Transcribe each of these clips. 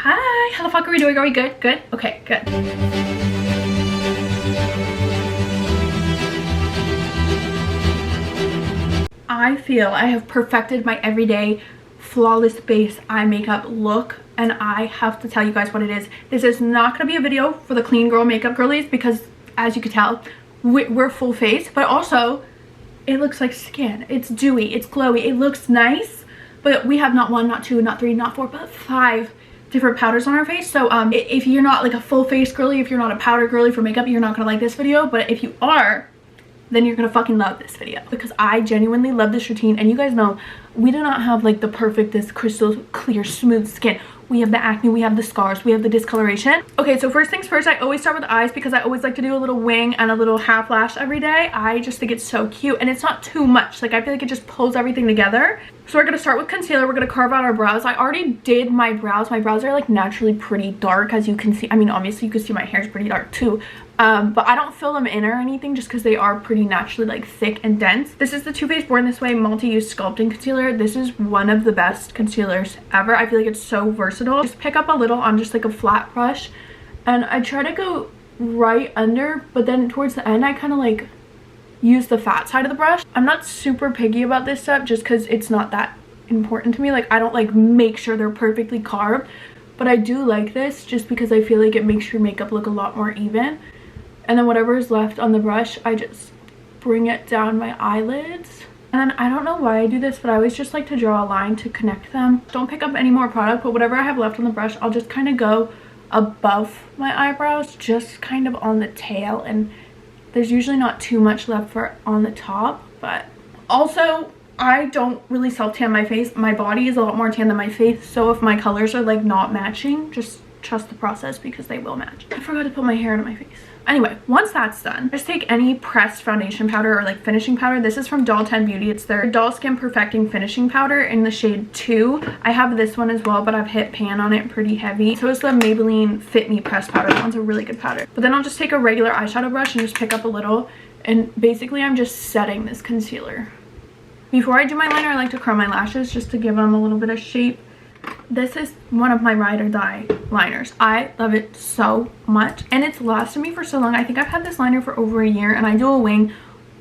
Hi, how the fuck are we doing? Are we good? Good? Okay, good. I feel I have perfected my everyday flawless base eye makeup look, and I have to tell you guys what it is. This is not going to be a video for the clean girl makeup girlies because, as you can tell, we're full face, but also it looks like skin. It's dewy, it's glowy, it looks nice, but we have not one, not two, not three, not four, but 5 different powders on our face. So if you're not like a full face girly, if you're not a powder girly for makeup, you're not gonna like this video. But if you are, then you're gonna fucking love this video because I genuinely love this routine. And you guys know we do not have like the perfect, this crystal clear smooth skin. We have the acne, we have the scars, we have the discoloration. Okay, so first things first, I always start with the eyes because I always like to do a little wing and a little half lash every day. I just think it's so cute and it's not too much. Like I feel like it just pulls everything together. So we're gonna start with concealer. We're gonna carve out our brows. I already did my brows. My brows are like naturally pretty dark, as you can see. I mean, obviously you can see my hair is pretty dark too. But I don't fill them in or anything just because they are pretty naturally like thick and dense. This is the Too Faced Born This Way multi-use sculpting concealer. This is one of the best concealers ever. I feel like it's so versatile. Just pick up a little on just like a flat brush and I try to go right under, but then towards the end I kind of like use the fat side of the brush. I'm not super picky about this step just because it's not that important to me. Like I don't like make sure they're perfectly carved, but I do like this just because I feel like it makes your makeup look a lot more even. And then whatever is left on the brush, I just bring it down my eyelids. And I don't know why I do this, but I always just like to draw a line to connect them. Don't pick up any more product, but whatever I have left on the brush, I'll just kind of go above my eyebrows, just kind of on the tail. And there's usually not too much left for on the top. But also, I don't really self-tan my face. My body is a lot more tan than my face. So if my colors are like not matching, just trust the process because they will match. I forgot to put my hair on my face. Anyway, once that's done, just take any pressed foundation powder or like finishing powder. This is from Doll 10 Beauty. It's their Doll Skin Perfecting Finishing Powder in the shade 2. I have this one as well, but I've hit pan on it pretty heavy. So is the Maybelline Fit Me pressed powder. That one's a really good powder. But then I'll just take a regular eyeshadow brush and just pick up a little. And basically I'm just setting this concealer. Before I do my liner, I like to curl my lashes just to give them a little bit of shape. This is one of my ride or die liners. I love it so much and it's lasted me for so long. I think I've had this liner for over a year and I do a wing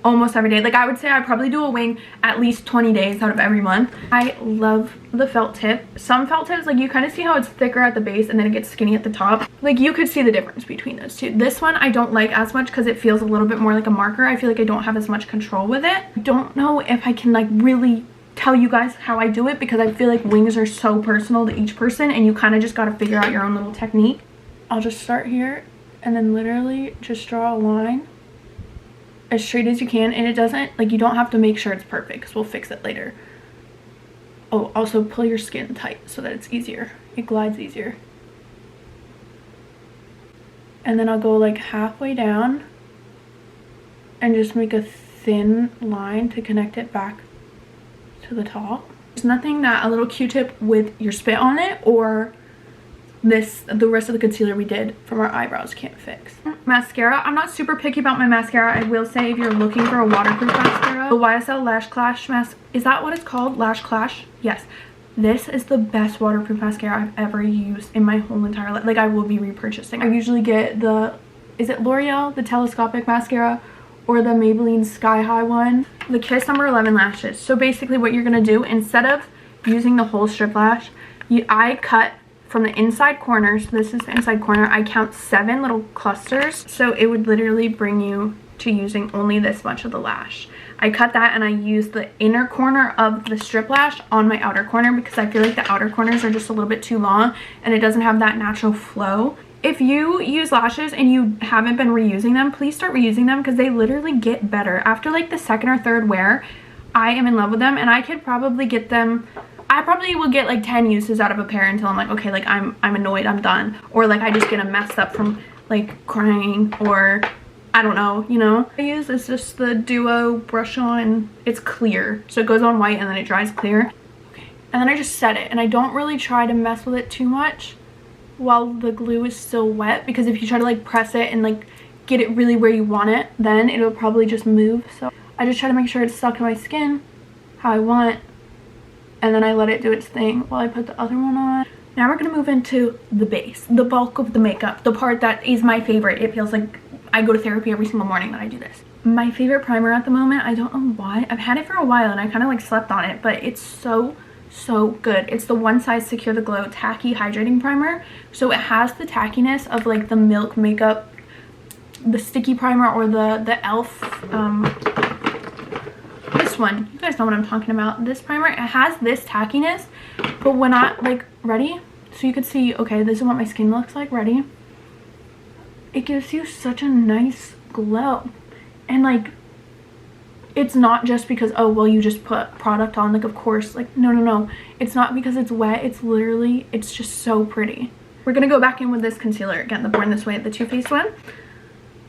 almost every day. Like I would say I probably do a wing at least 20 days out of every month. I love the felt tip. Some felt tips, like you kind of see how it's thicker at the base and then it gets skinny at the top. Like you could see the difference between those two. This one I don't like as much because it feels a little bit more like a marker. I feel like I don't have as much control with it. I don't know if I can like really tell you guys how I do it because I feel like wings are so personal to each person and you kind of just got to figure out your own little technique. I'll just start here and then literally just draw a line as straight as you can, and it doesn't like, you don't have to make sure it's perfect because we'll fix it later. Oh, also pull your skin tight so that it's easier. It glides easier. And then I'll go like halfway down and just make a thin line to connect it back to the top. There's nothing that a little Q-tip with your spit on it or the rest of the concealer we did from our eyebrows can't fix. Mascara. I'm not super picky about my mascara. I will say if you're looking for a waterproof mascara, the YSL Lash Clash is that what it's called? Lash Clash? Yes. This is the best waterproof mascara I've ever used in my whole entire life. Like I will be repurchasing. I usually get the, is it L'Oreal, the telescopic mascara, or the Maybelline Sky High one. The Kiss number 11 lashes. So basically what you're gonna do, instead of using the whole strip lash, I cut from the inside corners. This is the inside corner. I count 7 little clusters. So it would literally bring you to using only this much of the lash. I cut that and I use the inner corner of the strip lash on my outer corner because I feel like the outer corners are just a little bit too long and it doesn't have that natural flow. If you use lashes and you haven't been reusing them, please start reusing them because they literally get better. After like the second or third wear, I am in love with them and I could probably get them, I probably will get like 10 uses out of a pair until I'm like, okay, like I'm annoyed, I'm done. Or like I just get them messed up from like crying or I don't know, you know. I use is just the Duo brush on. It's clear. So it goes on white and then it dries clear. Okay. And then I just set it and I don't really try to mess with it too much while the glue is still wet because if you try to like press it and like get it really where you want it, then it'll probably just move. So I just try to make sure it's stuck to my skin how I want and then I let it do its thing while I put the other one on. Now we're gonna move into the base, the bulk of the makeup, the part that is my favorite. It feels like I go to therapy every single morning that I do this. My favorite primer at the moment, I don't know why. I've had it for a while and I kind of like slept on it, but it's so good. It's the One Size Secure the Glow Tacky Hydrating Primer. So it has the tackiness of like the Milk Makeup, the sticky primer, or the e.l.f. This one, you guys know what I'm talking about. This primer, it has this tackiness, but when I like, ready? So you could see, okay, this is what my skin looks like. Ready? It gives you such a nice glow. And like, it's not just because, oh well, you just put product on, like of course, like no, it's not because it's wet. It's literally, it's just so pretty. We're gonna go back in with this concealer again, the Born This Way, the Too Faced one,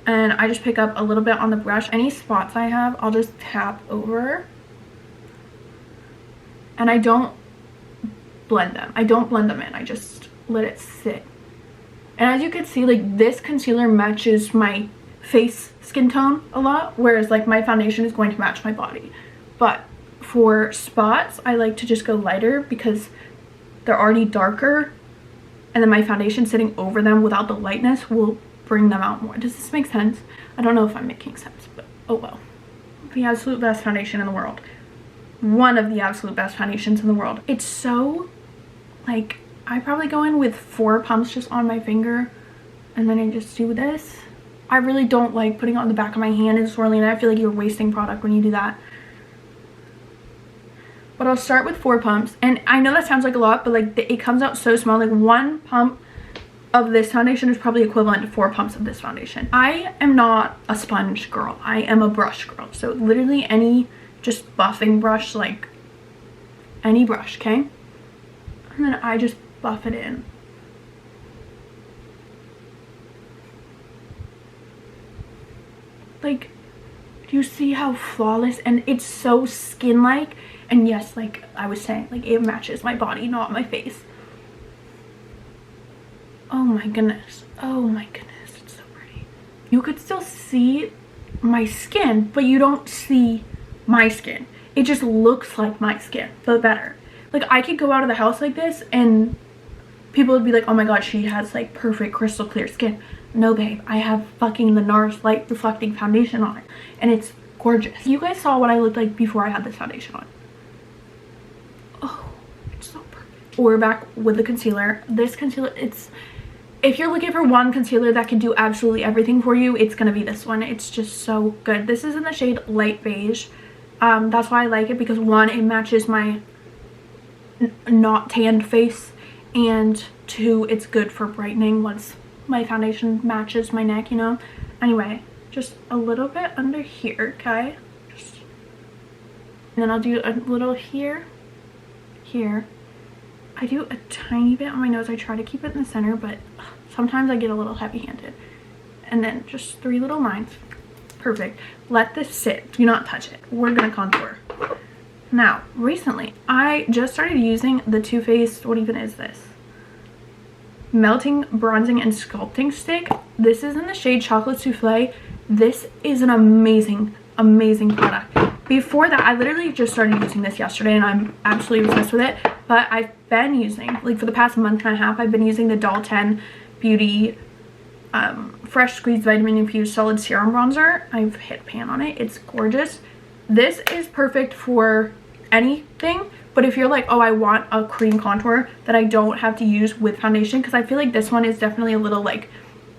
and I just pick up a little bit on the brush. Any spots I have, I'll just tap over, and I don't blend them. I don't blend them in. I just let it sit. And as you can see, like this concealer matches my face skin tone a lot, whereas like my foundation is going to match my body. But for spots, I like to just go lighter because they're already darker, and then my foundation sitting over them without the lightness will bring them out more. Does this make sense? I don't know if I'm making sense, but oh well. The absolute best foundation in the world. One of the absolute best foundations in the world. It's so like, I probably go in with 4 pumps just on my finger, and then I just do this. I really don't like putting it on the back of my hand and swirling it. I feel like you're wasting product when you do that. But I'll start with 4 pumps. And I know that sounds like a lot, but like it comes out so small. Like 1 pump of this foundation is probably equivalent to 4 pumps of this foundation. I am not a sponge girl. I am a brush girl. So literally any just buffing brush, like any brush, okay? And then I just buff it in. Like, do you see how flawless? And it's so skin-like. And yes, like I was saying, like it matches my body, not my face. Oh my goodness. Oh my goodness. It's so pretty. You could still see my skin, but you don't see my skin. It just looks like my skin, but better. Like I could go out of the house like this and people would be like, oh my god, she has like perfect crystal clear skin. No babe, I have fucking the NARS light reflecting foundation on it, and it's gorgeous. You guys saw what I looked like before I had this foundation on. Oh, it's so perfect. We're back with the concealer. This concealer, it's, if you're looking for one concealer that can do absolutely everything for you, it's gonna be this one. It's just so good. This is in the shade Light Beige. That's why I like it, because 1, it matches my not tanned face, and 2, it's good for brightening once my foundation matches my neck, you know. Anyway, just a little bit under here, okay? Just, and then I'll do a little here. I do a tiny bit on my nose. I try to keep it in the center, but sometimes I get a little heavy-handed. And then just 3 little lines. Perfect. Let this sit. Do not touch it. We're gonna contour. Now, recently, I just started using the Too Faced, what even is this? Melting Bronzing and Sculpting Stick. This is in the shade Chocolate Souffle. This is an amazing product. Before that, I literally just started using this yesterday and I'm absolutely obsessed with it. But I've been using, like for the past month and a half, I've been using the Doll 10 Beauty Fresh Squeezed Vitamin Infused Solid Serum Bronzer. I've hit pan on it. It's gorgeous. This is perfect for anything. But if you're like, oh, I want a cream contour that I don't have to use with foundation, because I feel like this one is definitely a little like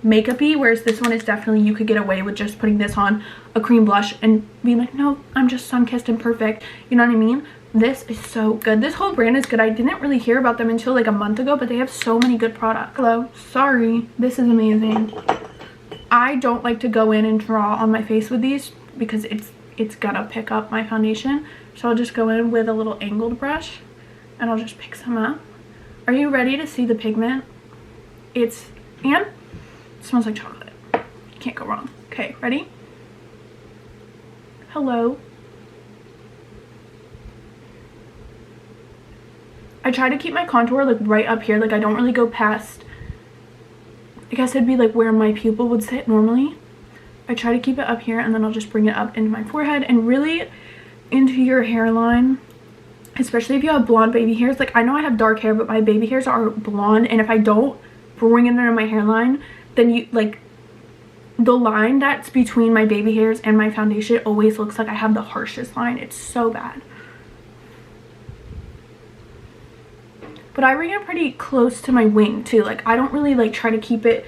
makeup-y, whereas this one is definitely, you could get away with just putting this on a cream blush and being like, no, I'm just sun-kissed and perfect. You know what I mean? This is so good. This whole brand is good. I didn't really hear about them until like a month ago, but they have so many good products. Hello, sorry. This is amazing. I don't like to go in and draw on my face with these because it's gonna pick up my foundation. So I'll just go in with a little angled brush and I'll just pick some up. Are you ready to see the pigment? And it smells like chocolate. Can't go wrong. Okay, ready? Hello. I try to keep my contour like right up here. Like I don't really go past, I guess it'd be like where my pupil would sit normally. I try to keep it up here and then I'll just bring it up into my forehead and really into your hairline. especially if you have blonde baby hairs. Like, I know I have dark hair, but my baby hairs are blonde, and if I don't bring it under my hairline, then you like the line that's between my baby hairs and my foundation always looks like I have the harshest line. It's so bad. But I bring it pretty close to my wing too. Like, I don't really like try to keep it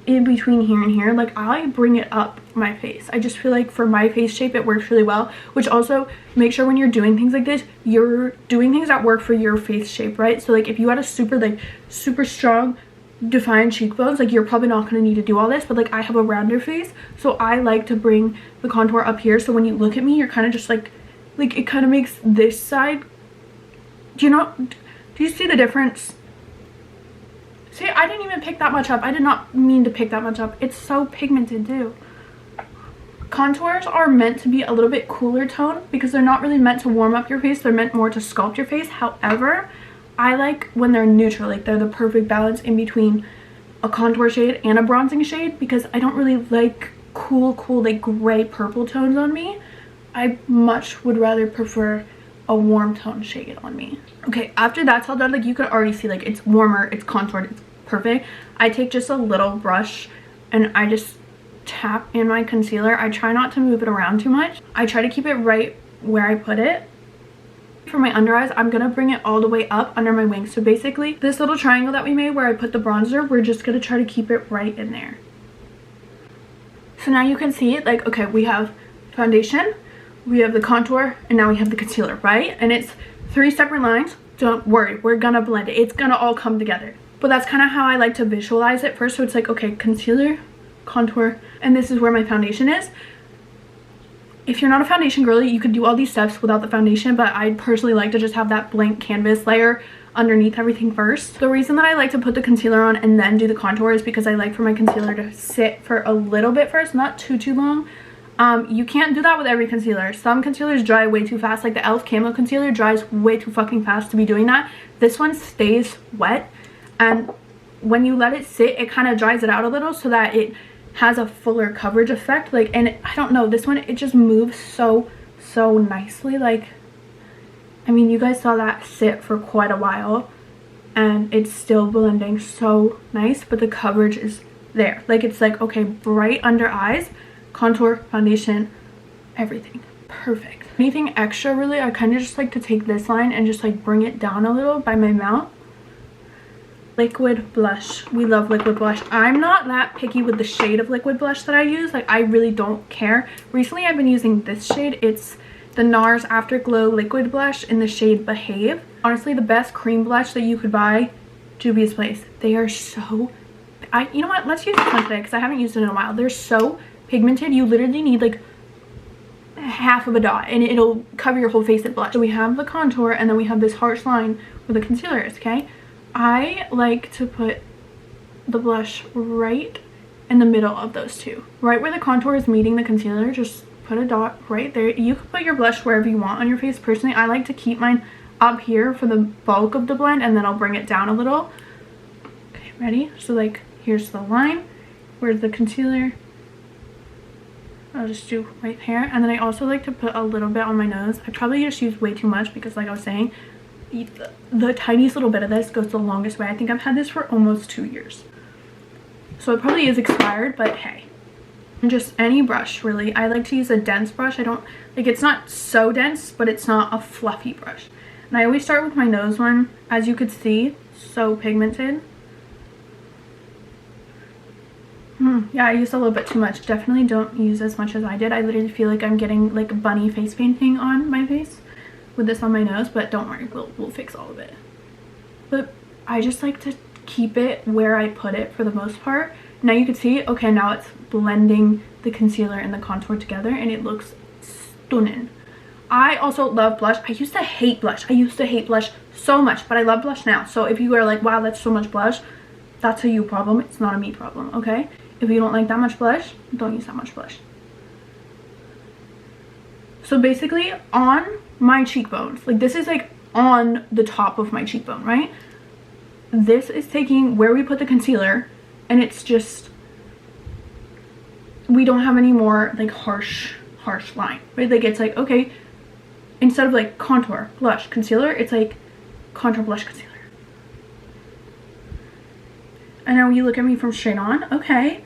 in between here and here. Like, I bring it up my face. I just feel like for my face shape it works really well, which also make sure when you're doing things like this, you're doing things that work for your face shape, right? So like if you had a super strong defined cheekbones, like you're probably not going to need to do all this, but like I have a rounder face, so I like to bring the contour up here, so when you look at me you're kind of just like it kind of makes this side, do you see the difference? See, I didn't even pick that much up. I did not mean to pick that much up. It's so pigmented too. Contours are meant to be a little bit cooler tone because they're not really meant to warm up your face. They're meant more to sculpt your face. However, I like when they're neutral, like they're the perfect balance in between a contour shade and a bronzing shade, because I don't really like cool like gray purple tones on me. I much would rather prefer a warm tone shade on me. Okay, after that's all done, like you can already see like it's warmer, it's contoured, it's perfect. I take just a little brush and I just tap in my concealer. I try not to move it around too much. I try to keep it right where I put it. For my under eyes, I'm gonna bring it all the way up under my wing. So basically this little triangle that we made where I put the bronzer, we're just gonna try to keep it right in there. So now you can see it, like, okay, we have foundation, we have the contour, and now we have the concealer, right? And it's 3 separate lines. Don't worry, we're gonna blend it. It's gonna all come together. But that's kind of how I like to visualize it first. So it's like, okay, concealer, contour, and this is where my foundation is. If you're not a foundation girly, you could do all these steps without the foundation, but I personally like to just have that blank canvas layer underneath everything first. The reason that I like to put the concealer on and then do the contour is because I like for my concealer to sit for a little bit first, not too long. You can't do that with every concealer. Some concealers dry way too fast, like the e.l.f. Camo concealer dries way too fucking fast to be doing that. This one stays wet, and when you let it sit, it kind of dries it out a little so that it has a fuller coverage effect. Like, and I don't know, this one, it just moves so nicely. Like, I mean, you guys saw that sit for quite a while and it's still blending so nice, but the coverage is there. Like, it's like, okay, bright under eyes, contour, foundation, everything perfect. Anything extra, really, I kind of just like to take this line and just like bring it down a little by my mouth. Liquid blush, we love liquid blush. I'm not that picky with the shade of liquid blush that I use. Like, I really don't care. Recently I've been using this shade. It's the NARS Afterglow liquid blush in the shade Behave. Honestly, the best cream blush that you could buy, Juvia's Place. They are so, you know what, let's use this one today because I haven't used it in a while. They're so pigmented. You literally need like half of a dot and it'll cover your whole face in blush. So we have the contour and then we have this harsh line where the concealer is, okay? I like to put the blush right in the middle of those two. Right where the contour is meeting the concealer, just put a dot right there. You can put your blush wherever you want on your face. Personally, I like to keep mine up here for the bulk of the blend and then I'll bring it down a little. Okay, ready? So like, here's the line. Where's the concealer? I'll just do right here. And then I also like to put a little bit on my nose. I probably just use way too much because, like I was saying, the tiniest little bit of this goes the longest way. I think I've had this for almost 2 years. So it probably is expired, but hey. And just any brush, really. I like to use a dense brush. I don't, like, it's not so dense, but it's not a fluffy brush. And I always start with my nose one. As you could see, so pigmented. Yeah, I used a little bit too much. Definitely don't use as much as I did. I literally feel like I'm getting like bunny face painting on my face with this on my nose, but don't worry, we'll fix all of it. But I just like to keep it where I put it for the most part. Now you can see, okay, now it's blending the concealer and the contour together and it looks stunning. I also love blush. I used to hate blush. I used to hate blush so much, but I love blush now. So if you are like, wow, that's so much blush, that's a you problem. It's not a me problem, okay? If you don't like that much blush, don't use that much blush. So basically on my cheekbones, like this is like on the top of my cheekbone, right? This is taking where we put the concealer and it's just, we don't have any more like harsh line, right? Like it's like, okay, instead of like contour, blush, concealer, it's like contour, blush, concealer. And now you look at me from straight on. Okay.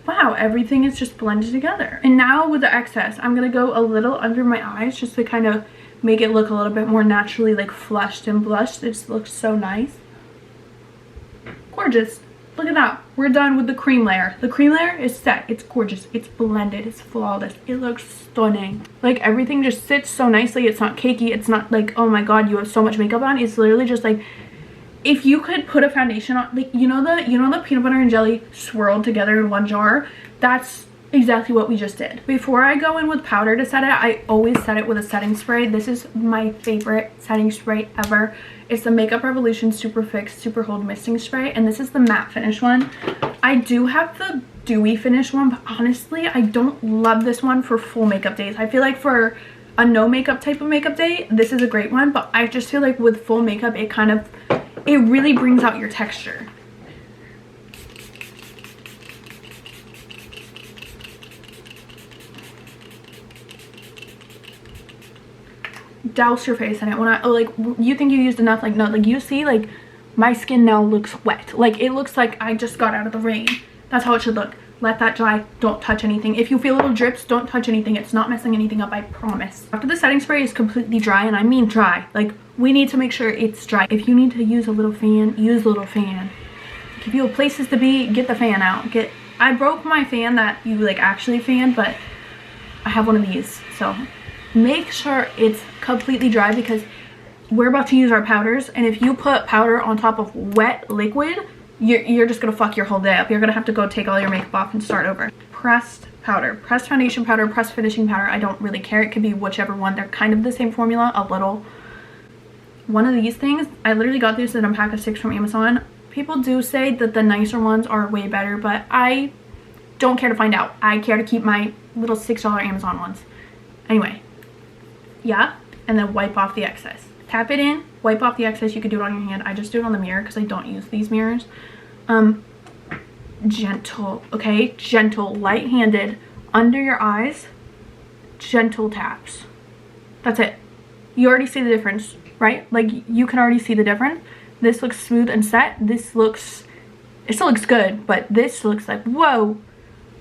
Wow, everything is just blended together. And now with the excess, I'm gonna go a little under my eyes just to kind of make it look a little bit more naturally like flushed and blushed. This looks so nice. Gorgeous. Look at that. We're done with the cream layer. The cream layer is set. It's gorgeous. It's blended. It's flawless. It looks stunning. Like everything just sits so nicely. It's not cakey. It's not like, oh my god, you have so much makeup on. It's literally just like, if you could put a foundation on, like, you know the peanut butter and jelly swirled together in one jar? That's exactly what we just did. Before I go in with powder to set it, I always set it with a setting spray. This is my favorite setting spray ever. It's the Makeup Revolution Super Fix Super Hold Misting Spray, and this is the matte finish one. I do have the dewy finish one, but honestly, I don't love this one for full makeup days. I feel like for a no makeup type of makeup day, this is a great one, but I just feel like with full makeup, it really brings out your texture. Douse your face in it. When I, like, you think you used enough, like, no, like, you see, like, my skin now looks wet. Like, it looks like I just got out of the rain. That's how it should look. Let that dry. Don't touch anything. If you feel little drips, don't touch anything. It's not messing anything up, I promise. After the setting spray is completely dry, and I mean dry, like, we need to make sure it's dry. If you need to use a little fan, use a little fan. If you have places to be, get the fan out. I broke my fan that you, like, actually fan, but I have one of these, so make sure it's completely dry because we're about to use our powders, and if you put powder on top of wet liquid, you're just gonna fuck your whole day up. You're gonna have to go take all your makeup off and start over. Pressed powder, pressed foundation powder, pressed finishing powder, I don't really care. It could be whichever one. They're kind of the same formula, a little. One of these things, I literally got this in a pack of 6 from Amazon. People do say that the nicer ones are way better, but I don't care to find out. I care to keep my little $6 Amazon ones. Anyway, yeah, and then wipe off the excess. Tap it in, wipe off the excess. You could do it on your hand. I just do it on the mirror because I don't use these mirrors. Gentle, okay? Gentle, light-handed, under your eyes, gentle taps. That's it. You already see the difference, right? Like, you can already see the difference. This looks smooth and set. This looks, it still looks good, but this looks like, whoa,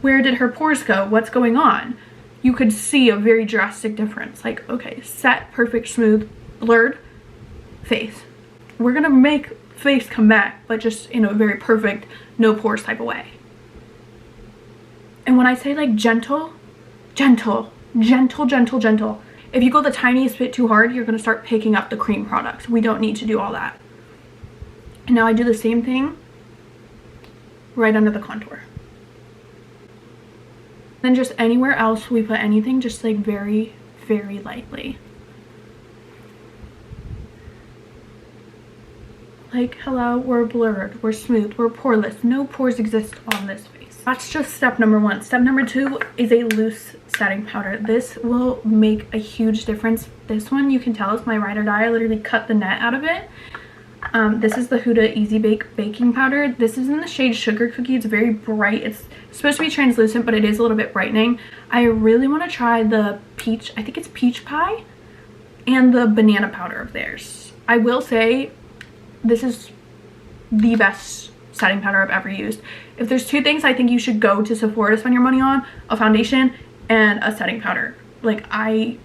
where did her pores go? What's going on? You could see a very drastic difference. Like, okay, set, perfect, smooth, blurred face. We're gonna make face come back, but just in a very perfect, no pores type of way. And when I say like gentle, gentle, gentle, gentle, gentle. If you go the tiniest bit too hard, you're gonna start picking up the cream products. We don't need to do all that. And now I do the same thing right under the contour. Then just anywhere else we put anything, just like very, very lightly. Like, hello, we're blurred, we're smooth, we're poreless. No pores exist on this face. That's just step number 1. Step number 2 is a loose setting powder. This will make a huge difference. This one, you can tell, it's my ride or die. I literally cut the net out of it. This is the Huda Easy Bake Baking Powder. This is in the shade Sugar Cookie. It's very bright. It's supposed to be translucent, but it is a little bit brightening. I really want to try the peach, I think it's peach pie, and the banana powder of theirs. I will say, this is the best setting powder I've ever used. If there's 2 things I think you should go to Sephora to spend your money on, a foundation and a setting powder. Like, I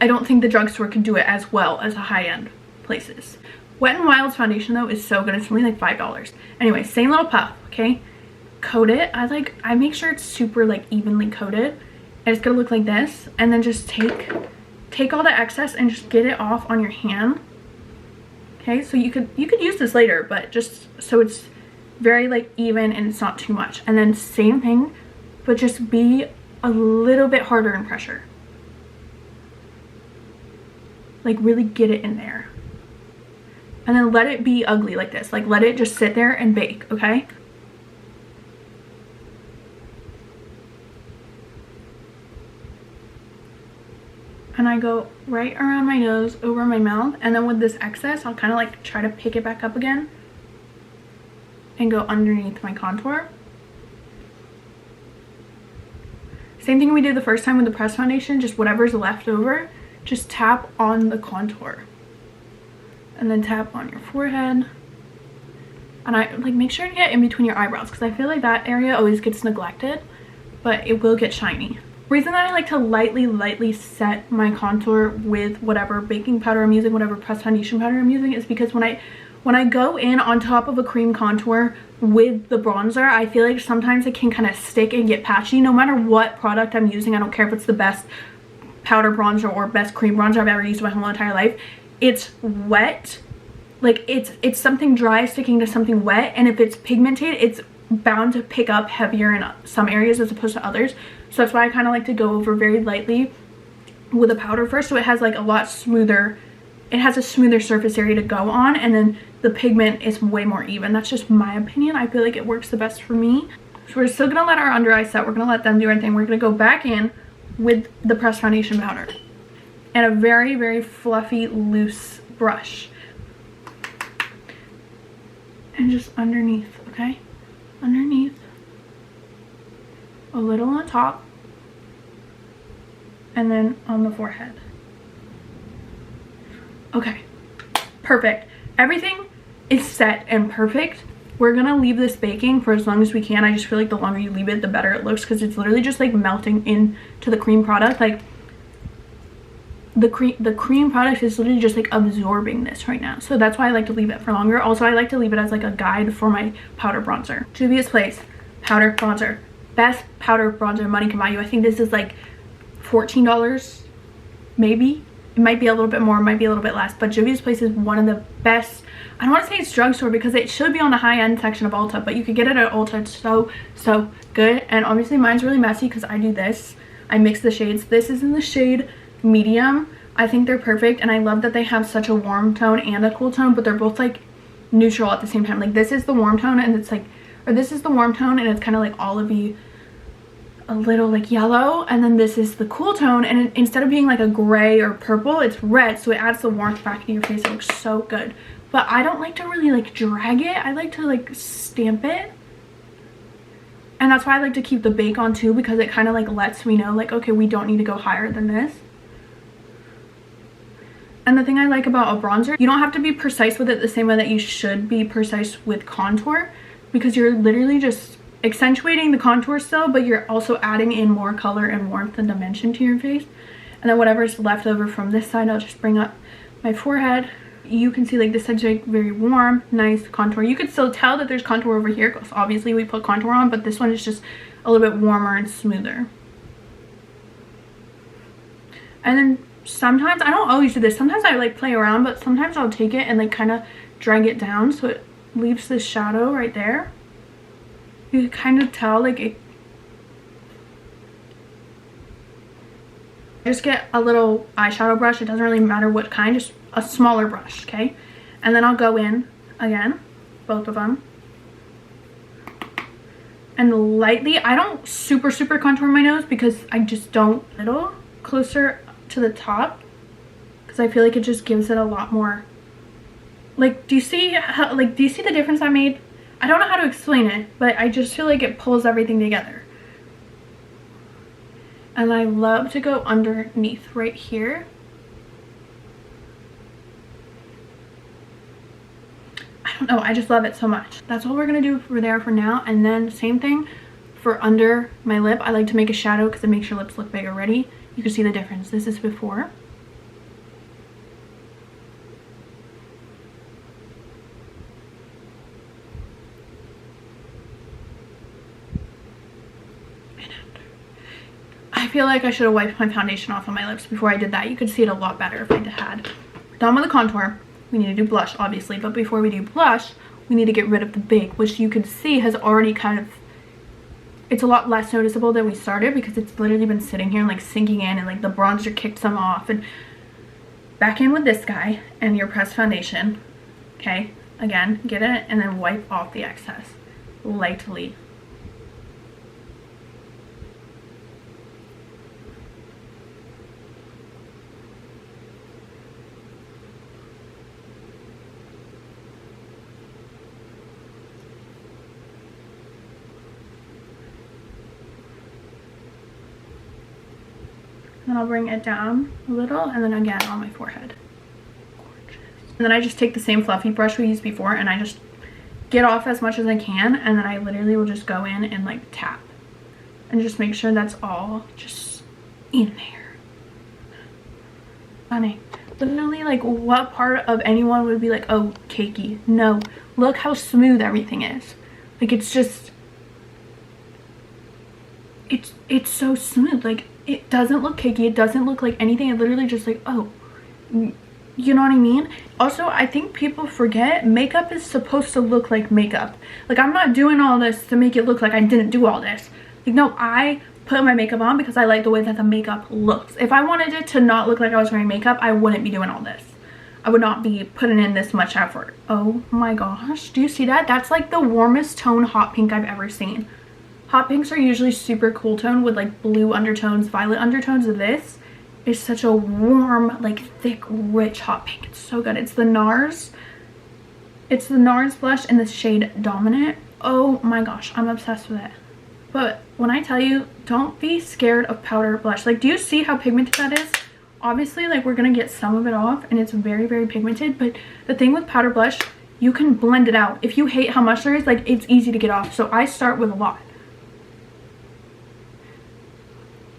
don't think the drugstore can do it as well as the high-end places. Wet n Wild's foundation though is so good. It's only like $5. Anyway, same little puff, okay? Coat it. I make sure it's super like evenly coated. And it's gonna look like this. And then just take all the excess and just get it off on your hand. Okay, so you could use this later, but just so it's very like even and it's not too much. And then same thing, but just be a little bit harder in pressure. Like, really get it in there. And then let it be ugly like this. Like, let it just sit there and bake, okay? And I go right around my nose, over my mouth, and then with this excess, I'll kind of like try to pick it back up again and go underneath my contour. Same thing we did the first time with the pressed foundation, just whatever's left over, just tap on the contour. And then tap on your forehead. And I like make sure to get in between your eyebrows because I feel like that area always gets neglected, but it will get shiny. Reason that I like to lightly set my contour with whatever baking powder I'm using, whatever pressed foundation powder I'm using, is because when I go in on top of a cream contour with the bronzer, I feel like sometimes it can kind of stick and get patchy no matter what product I'm using. I don't care if it's the best powder bronzer or best cream bronzer I've ever used in my whole entire life. It's wet. Like it's something dry sticking to something wet, and if it's pigmented, it's bound to pick up heavier in some areas as opposed to others. So that's why I kind of like to go over very lightly with a powder first, so it has like a lot smoother, it has a smoother surface area to go on, and then the pigment is way more even. That's just my opinion. I feel like it works the best for me. So we're still gonna let our under eye set. We're gonna let them do everything. We're gonna go back in with the pressed foundation powder and a very fluffy loose brush, and just underneath, okay? Underneath, a little on top, and then on the forehead. Okay, perfect. Everything is set and perfect. We're gonna leave this baking for as long as we can. I just feel like the longer you leave it, the better it looks, because it's literally just like melting into the cream product. Like the cream product is literally just like absorbing this right now. So that's why I like to leave it for longer. Also, I like to leave it as like a guide for my powder bronzer. Juvia's Place powder bronzer. Best powder bronzer money can buy you. I think this is like $14, maybe. It might be a little bit more, it might be a little bit less, but Juvia's Place is one of the best. I don't want to say it's drugstore because it should be on the high-end section of Ulta, but you could get it at Ulta. It's so good. And obviously mine's really messy because I do this. I mix the shades. This is in the shade medium. I think they're perfect, and I love that they have such a warm tone and a cool tone, but they're both like neutral at the same time. Like this is the warm tone, and it's like, or this is the warm tone and it's kind of like olivey, a little like yellow, and then this is the cool tone, and instead of being like a gray or purple, it's red, so it adds the warmth back into your face. It looks so good. But I don't like to really like drag it. I like to like stamp it, and that's why I like to keep the bake on too, because it kind of like lets me know like, okay, we don't need to go higher than this. And the thing I like about a bronzer, you don't have to be precise with it the same way that you should be precise with contour, because you're literally just accentuating the contour still, but you're also adding in more color and warmth and dimension to your face. And then whatever's left over from this side, I'll just bring up my forehead. You can see like this side's like very warm, nice contour. You could still tell that there's contour over here because obviously we put contour on, but this one is just a little bit warmer and smoother. And then sometimes, I don't always do this, sometimes I like play around, but sometimes I'll take it and like kind of drag it down so it leaves this shadow right there. You can kind of tell like it. Just get a little eyeshadow brush. It doesn't really matter what kind, just a smaller brush, okay? And then I'll go in again, both of them. And lightly, I don't super contour my nose because I just don't. A little closer to the top because I feel like it just gives it a lot more. Like, do you see how, like, do you see the difference I made? I don't know how to explain it, but I just feel like it pulls everything together. And I love to go underneath right here. I don't know, I just love it so much. That's all we're gonna do for there for now. And then same thing for under my lip. I like to make a shadow because it makes your lips look big already. You can see the difference. This is before. I feel like I should have wiped my foundation off on my lips before I did that. You could see it a lot better if I had. Done with the contour. We need to do blush, obviously. But before we do blush, we need to get rid of the bake, which you can see has already kind of... It's a lot less noticeable than we started because it's literally been sitting here and like sinking in, and like the bronzer kicked some off. And back in with this guy and your pressed foundation. Okay, again, get it and then wipe off the excess lightly. Then I'll bring it down a little, and then again on my forehead. Gorgeous. And then I just take the same fluffy brush we used before, and I just get off as much as I can, and then I literally will just go in and like tap and just make sure that's all just in there. Funny. Literally, like, what part of anyone would be like, oh, cakey? No, look how smooth everything is. Like, it's just, it's so smooth. Like, it doesn't look cakey, it doesn't look like anything. It literally just like, oh, you know what I mean? Also, I think people forget makeup is supposed to look like makeup. Like, I'm not doing all this to make it look like I didn't do all this. Like, no, I put my makeup on because I like the way that the makeup looks. If I wanted it to not look like I was wearing makeup, I wouldn't be doing all this. I would not be putting in this much effort. Oh my gosh, do you see that? That's like the warmest tone hot pink I've ever seen. Hot pinks are usually super cool tone with like blue undertones, violet undertones. This is such a warm, like thick, rich hot pink. It's so good. It's the NARS. It's the NARS blush in the shade Dominant. Oh my gosh, I'm obsessed with it. But when I tell you, don't be scared of powder blush. Like, do you see how pigmented that is? Obviously, like, we're gonna get some of it off, and it's very, very pigmented. But the thing with powder blush, you can blend it out. If you hate how much there is, like, it's easy to get off. So I start with a lot.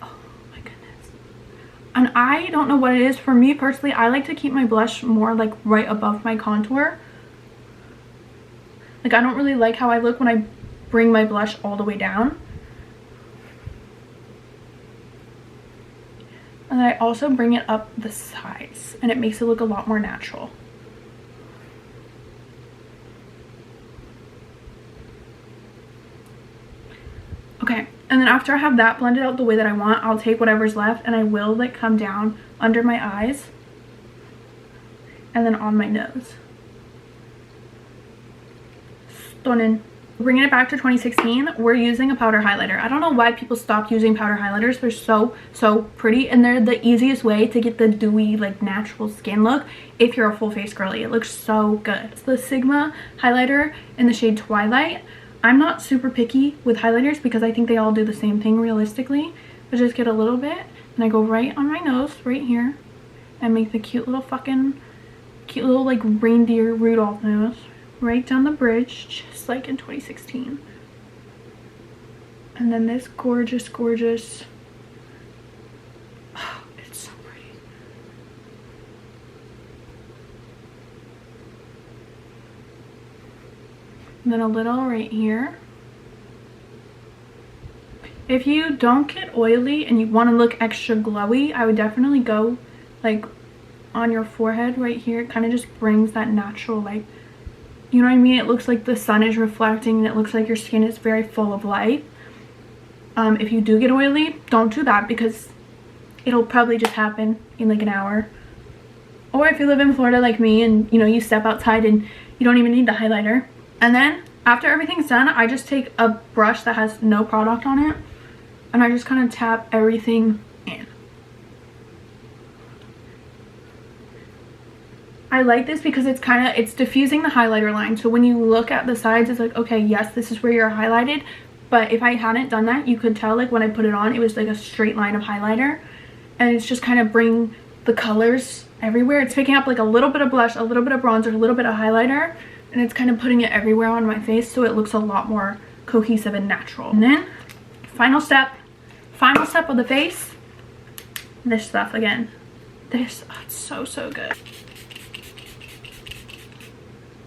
Oh my goodness. And I don't know what it is. For me personally, I like to keep my blush more like right above my contour. Like, I don't really like how I look when I bring my blush all the way down. And then I also bring it up the sides, and it makes it look a lot more natural. Okay, and then after I have that blended out the way that I want, I'll take whatever's left and I will like come down under my eyes and then on my nose. Stunning. Bringing it back to 2016, we're using a powder highlighter. I don't know why people stopped using powder highlighters. They're so pretty, and they're the easiest way to get the dewy, like, natural skin look if you're a full face girly. It looks so good. It's the Sigma highlighter in the shade Twilight. I'm not super picky with highlighters because I think they all do the same thing realistically. I just get a little bit and I go right on my nose, right here, and make the cute little like reindeer Rudolph nose right down the bridge, just like in 2016. And then this gorgeous, oh, it's so pretty. And then a little right here. If you don't get oily and you want to look extra glowy, I would definitely go like on your forehead right here. It kind of just brings that natural, like, you know what I mean? It looks like the sun is reflecting and it looks like your skin is very full of light. If you do get oily, don't do that because it'll probably just happen in like an hour. Or if you live in Florida like me and, you know, you step outside and you don't even need the highlighter. And then after everything's done, I just take a brush that has no product on it and I just kind of tap everything in. I like this because it's diffusing the highlighter line. So when you look at the sides, it's like, okay, yes, this is where you're highlighted. But if I hadn't done that, you could tell like when I put it on, it was like a straight line of highlighter. And it's just kind of bring the colors everywhere. It's picking up like a little bit of blush, a little bit of bronzer, a little bit of highlighter. And it's kind of putting it everywhere on my face so it looks a lot more cohesive and natural. And then final step of the face, this stuff again. This, oh, it's so good.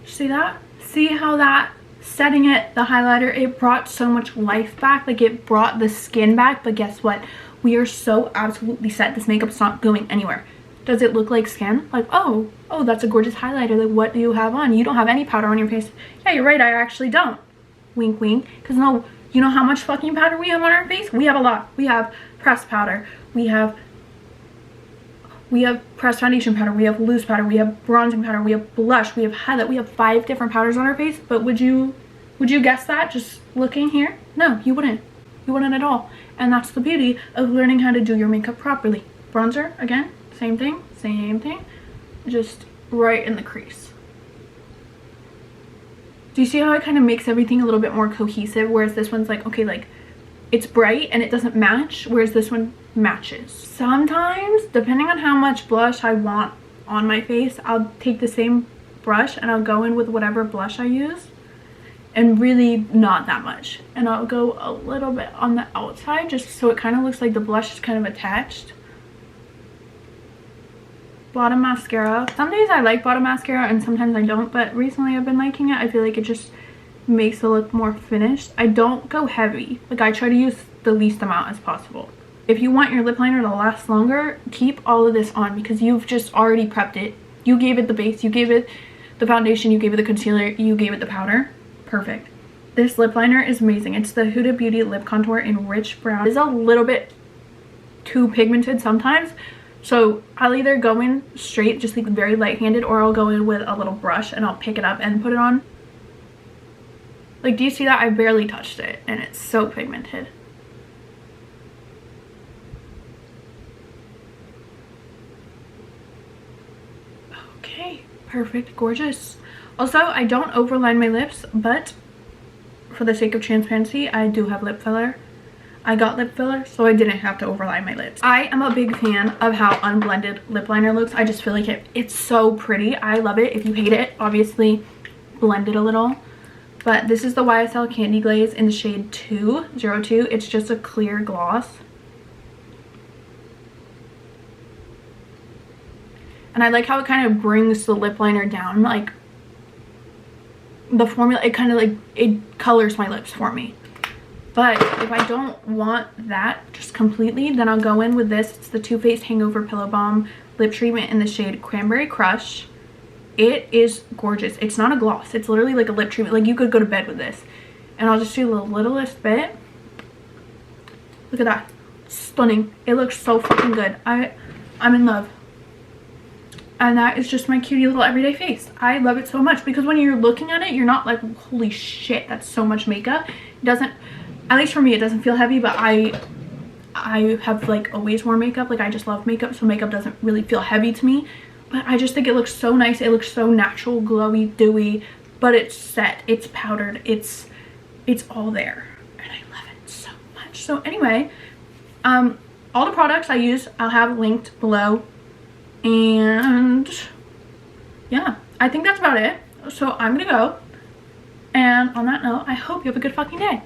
See that? See how that setting it, the highlighter, it brought so much life back. Like, it brought the skin back. But guess what? We are so absolutely set. This makeup's not going anywhere. Does it look like skin? Like, oh, that's a gorgeous highlighter. Like, what do you have on? You don't have any powder on your face. Yeah, you're right, I actually don't. Wink, wink. Because no, you know how much fucking powder we have on our face? We have a lot. We have pressed powder. We have pressed foundation powder, we have loose powder, we have bronzing powder, we have blush, we have highlight. We have 5 different powders on our face. But would you guess that just looking here? No, you wouldn't. You wouldn't at all. And that's the beauty of learning how to do your makeup properly. Bronzer, again, same thing, just right in the crease. Do you see how it kind of makes everything a little bit more cohesive? Whereas this one's like, okay, like it's bright and it doesn't match, whereas this one matches. Sometimes, depending on how much blush I want on my face, I'll take the same brush and I'll go in with whatever blush I use, and really not that much, and I'll go a little bit on the outside just so it kind of looks like the blush is kind of attached. Bottom mascara. Some days I like bottom mascara and sometimes I don't, but recently I've been liking it. I feel like it just makes it look more finished. I don't go heavy. Like, I try to use the least amount as possible. If you want your lip liner to last longer, keep all of this on because you've just already prepped it. You gave it the base, you gave it the foundation, you gave it the concealer, you gave it the powder. Perfect. This lip liner is amazing. It's the Huda Beauty Lip Contour in Rich Brown. It's a little bit too pigmented sometimes, so I'll either go in straight, just like very light-handed, or I'll go in with a little brush and I'll pick it up and put it on. Like, do you see that? I barely touched it and it's so pigmented. Okay, perfect, gorgeous. Also, I don't overline my lips, but for the sake of transparency, I do have lip filler. I got lip filler, so I didn't have to overline my lips. I am a big fan of how unblended lip liner looks. I just feel like it's so pretty. I love it. If you hate it, obviously blend it a little. But this is the YSL Candy Glaze in the shade 202. It's just a clear gloss. And I like how it kind of brings the lip liner down. Like, the formula, it kind of like, it colors my lips for me. But if I don't want that just completely, then I'll go in with this. It's the Too Faced Hangover Pillow Balm Lip Treatment in the shade Cranberry Crush. It is gorgeous. It's not a gloss. It's literally like a lip treatment. Like, you could go to bed with this. And I'll just do the littlest bit. Look at that. Stunning. It looks so fucking good. I'm in love. And that is just my cutie little everyday face. I love it so much because when you're looking at it, you're not like, holy shit, that's so much makeup. It doesn't, at least for me, it doesn't feel heavy, but I have like always worn makeup. Like, I just love makeup, so makeup doesn't really feel heavy to me. But I just think it looks so nice. It looks so natural, glowy, dewy, but it's set, it's powdered, it's all there. And I love it so much. So anyway, all the products I use, I'll have linked below. And yeah, I think that's about it. So I'm gonna go. And on that note, I hope you have a good fucking day.